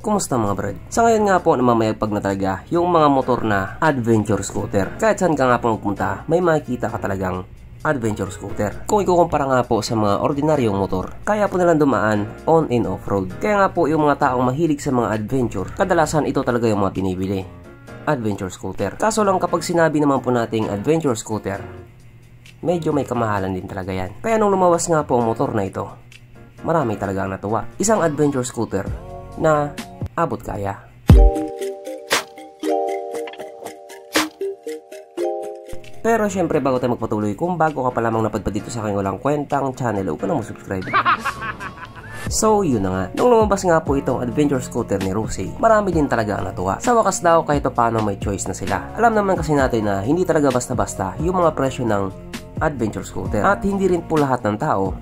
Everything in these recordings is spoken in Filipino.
Kumusta mga brad? Sa ngayon nga po namamayagpag na talaga yung mga motor na adventure scooter. Kahit saan ka nga po magpunta, may makikita ka talagang adventure scooter. Kung ikukumpara nga po sa mga ordinaryong motor, kaya po nilang dumaan on and off-road. Kaya nga po yung mga taong mahilig sa mga adventure, kadalasan ito talaga yung mga pinibili. Adventure scooter. Kaso lang kapag sinabi naman po nating adventure scooter, medyo may kamahalan din talaga yan. Kaya nung lumawas nga po ang motor na ito, marami talagang natuwa. Isang adventure scooter na abot kaya. Pero syempre bago tayo magpatuloy, kung bago ka pa lamang napadpad dito sa aking walang kwentang channel, huwag ka nang subscribe. So yun na nga, nung lumabas nga po itong adventure scooter ni Rusi, marami din talaga ang natuwa. Sa wakas daw kahit paano may choice na sila. Alam naman kasi natin na hindi talaga basta-basta yung mga presyo ng adventure scooter. At hindi rin po lahat ng tao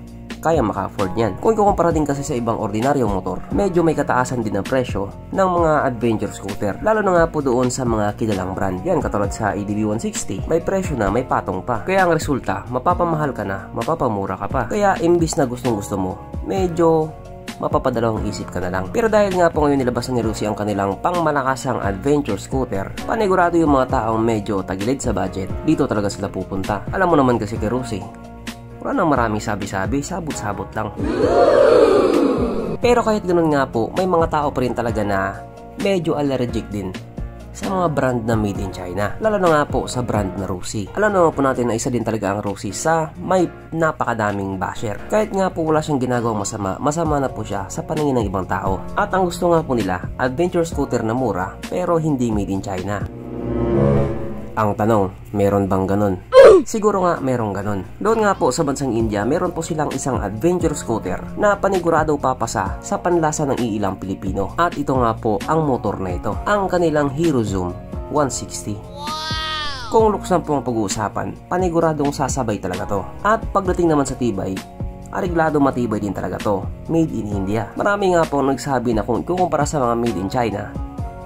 kaya maka-afford yan. Kung ikukumpara din kasi sa ibang ordinaryong motor, medyo may kataasan din ang presyo ng mga adventure scooter. Lalo na nga po doon sa mga kilalang brand. Yan katulad sa ADV 160, may presyo na, may patong pa. Kaya ang resulta, mapapamahal ka na, mapapamura ka pa. Kaya imbis na gustong gusto mo, medyo mapapadalawang isip ka na lang. Pero dahil nga po ngayon nilabasan ni Rusi ang kanilang pangmalakasang adventure scooter, panigurado yung mga taong medyo tagilid sa budget, dito talaga sila pupunta. Alam mo naman kasi kay Rusi, wala nang maraming sabi-sabi, sabot-sabot lang. Pero kahit ganun nga po, may mga tao pa rin talaga na medyo allergic din sa mga brand na made in China. Lalo na nga po sa brand na Rusi. Alam naman po natin na isa din talaga ang Rusi sa may napakadaming basher. Kahit nga po wala siyang ginagawang masama, masama na po siya sa paningin ng ibang tao. At ang gusto nga po nila, adventure scooter na mura pero hindi made in China. Ang tanong, meron bang ganun? Siguro nga merong ganun. Doon nga po sa bansang India, meron po silang isang adventure scooter na panigurado papasa sa panlasa ng iilang Pilipino. At ito nga po ang motor na ito, ang kanilang Hero Zoom 160. Kung luksan po ang pag-uusapan, paniguradong sasabay talaga to. At pagdating naman sa tibay, ariglado matibay din talaga to, made in India. Marami nga po nagsabi na kung ikukumpara sa mga made in China,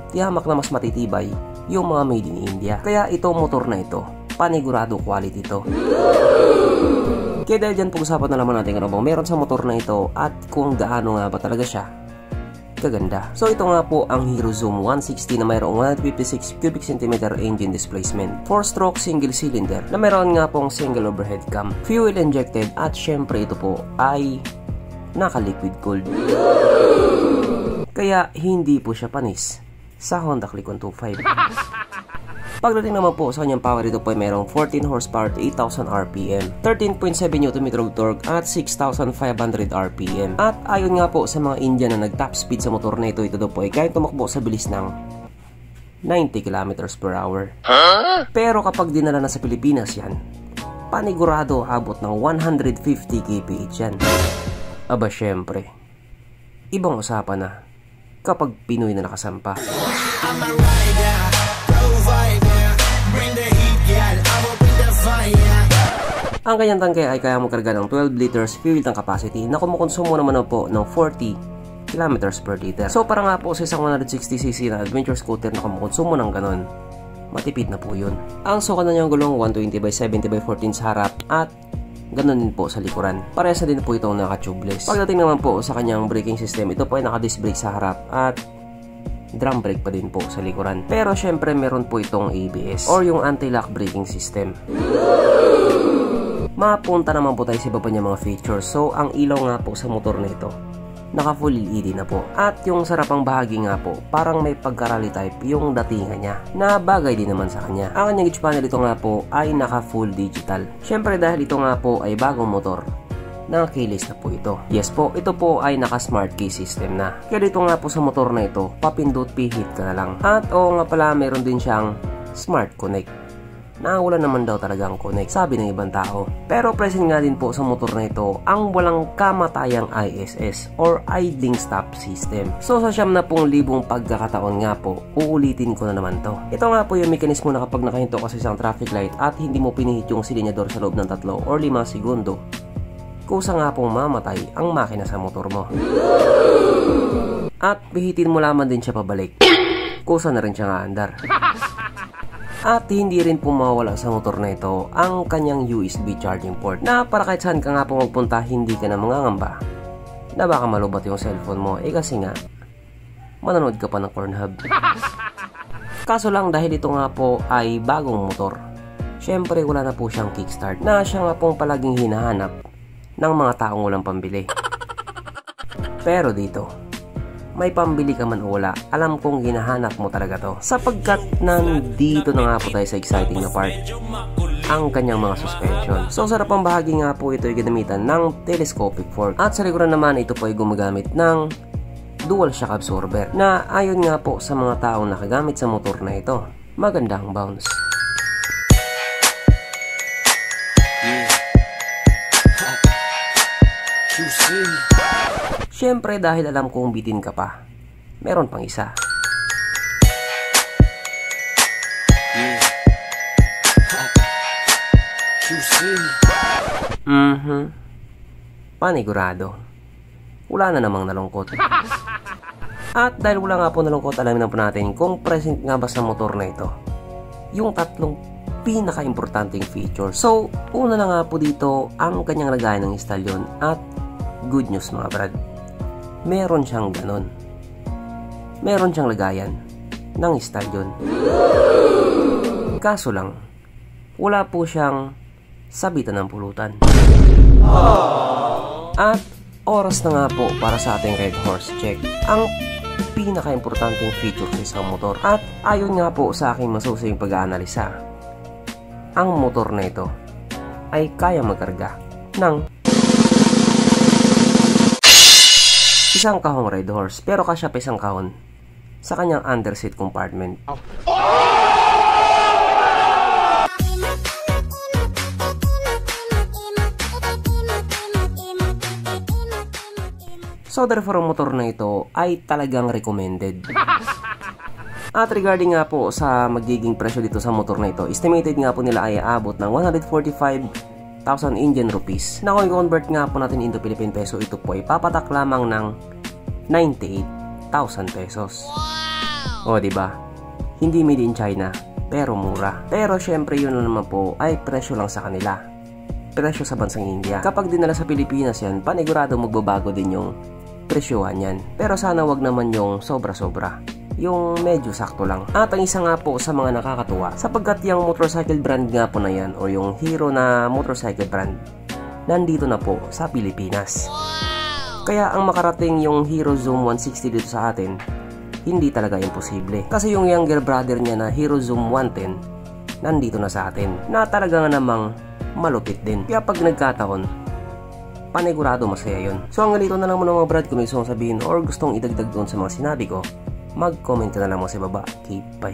tiyamak na mas matitibay yung mga made in India. Kaya ito motor na ito, panigurado quality ito. Kaya dahil dyan pag-usapan na naman natin ano bang meron sa motor na ito at kung gaano nga ba talaga siya kaganda. So ito nga po ang Hero Zoom 160 na mayroong 156 cubic centimeter engine displacement, 4-stroke single cylinder na mayroon nga pong single overhead cam, fuel injected at syempre ito po ay naka-liquid cooled. Kaya hindi po siya panis sa Honda Click 125. Pagdating naman po sa kanyang power, ito po ay mayroong 14 horsepower to 8,000 RPM, 13.7 Nm of torque at 6,500 RPM. At ayon nga po sa mga Indian na nag-top speed sa motor na ito, ito daw po ay kaya tumakbo sa bilis ng 90 km per hour. Pero kapag dinala na sa Pilipinas yan, panigurado abot ng 150 kph yan. Aba syempre, ibang usapan na kapag Pinoy na nakasampa. Ang kanyang tangke ay kaya magkarga ng 12 liters fuel tank capacity na kumukonsumo naman po ng 40 km per liter. So para nga po sa isang 160cc na adventure scooter na kumukonsumo ng ganon, matipid na po yun. Ang sukat na niyang gulong 120/70/14 sa harap at ganon din po sa likuran. Parehas na din po itong naka-tubeless. Pagdating naman po sa kanyang braking system, ito po ay naka-disc brake sa harap at drum brake pa din po sa likuran. Pero syempre meron po itong ABS or yung anti-lock braking system. Mapunta naman po tayo sa iba pa niya mga features. So ang ilaw nga po sa motor na ito, naka full LED na po. At yung sarapang bahagi nga po, parang may pagka-rally type yung datingan niya, na bagay din naman sa kanya. Ang kanyang gauge panel ito nga po ay naka full digital. Syempre dahil ito nga po ay bagong motor, naka-keyless na po ito. Yes po, ito po ay naka-smart key system na. Kaya dito nga po sa motor na ito, papindot pihit ka na lang. At oo nga pala, meron din siyang smart connect. Wala naman daw talaga ang connect, sabi ng ibang tao. Pero present nga din po sa motor na ito ang walang kamatayang ISS or idling stop system. So sa 70,000 pagkakataon nga po, uulitin ko na naman to. Ito nga po yung mekanismo na kapag nakahinto ka sa isang traffic light at hindi mo pinihit yung silinyador sa loob ng 3 or 5 segundo, kusa nga pong mamatay ang makina sa motor mo. At pihitin mo lamang din siya pabalik, kusa na rin siya nga andar. At hindi rin po mawala sa motor na ito ang kanyang USB charging port na para kahit saan ka nga po magpunta, hindi ka na mangangamba na baka malubat yung cellphone mo. Kasi nga manonood ka pa ng Pornhub. Kaso lang dahil ito nga po ay bagong motor, syempre wala na po siyang kickstart na siya nga pong palaging hinahanap ng mga taong walang pambili. Pero dito, may pambili ka man o wala, alam kong hinahanap mo talaga to. Sapagkat nandito na nga po tayo sa exciting na part, ang kanyang mga suspension. So sa harapang bahagi nga po ito ay ginamitan ng telescopic fork. At sa likuran naman ito po ay gumagamit ng dual shock absorber na ayon nga po sa mga taong nakagamit sa motor na ito, magandang bounce. Siyempre dahil alam kong bitin ka pa, meron pang isa. Panigurado. Wala na namang nalungkot. At dahil wala nga po nalungkot, alamin na po natin kung present nga ba sa motor na ito yung tatlong pinaka-importanting feature. So, una na nga po dito ang kanyang lagayan ng istalyon. At good news mga brad, meron siyang ganon. Meron siyang lagayan ng istalyon. Kaso lang, wala po siyang sabitan ng pulutan. At oras na nga po para sa ating Red Horse check, ang pinaka-importanting feature sa isang motor. At ayon nga po sa aking masusing pag-aanalisa, ang motor na ito ay kaya magkarga ng isang kahong Red Horse, pero kasya pa isang kahon sa kanyang underseat compartment. So therefore, ang motor na ito ay talagang recommended. At regarding nga po sa magiging presyo dito sa motor na ito, estimated nga po nila ay aabot ng 145,000 Indian rupees. Na kung i-convert nga po natin into Philippine peso, ito po ay papatak lamang ng 98,000 pesos. O diba? Hindi made in China, pero mura. Pero syempre yun naman po ay presyo lang sa kanila. Presyo sa bansang India. Kapag dinala sa Pilipinas yan, panigurado magbabago din yung presyohan yan. Pero sana wag naman yung sobra-sobra, yung medyo sakto lang. At ang isa nga po sa mga nakakatuwa, sapagkat yung motorcycle brand nga po na yan, o yung Hero na motorcycle brand, nandito na po sa Pilipinas. Kaya ang makarating yung Hero Zoom 160 dito sa atin, hindi talaga imposible. Kasi yung younger brother niya na Hero Zoom 110, nandito na sa atin, na talaga nga namang malupit din. Kaya pag nagkataon, panigurado masaya yun. So hanggang dito na lang muna mga brad. Kung may gusto mong sabihin or gustong idagdag doon sa mga sinabi ko, mag-comment ka na lang mo sa baba. Keep bye.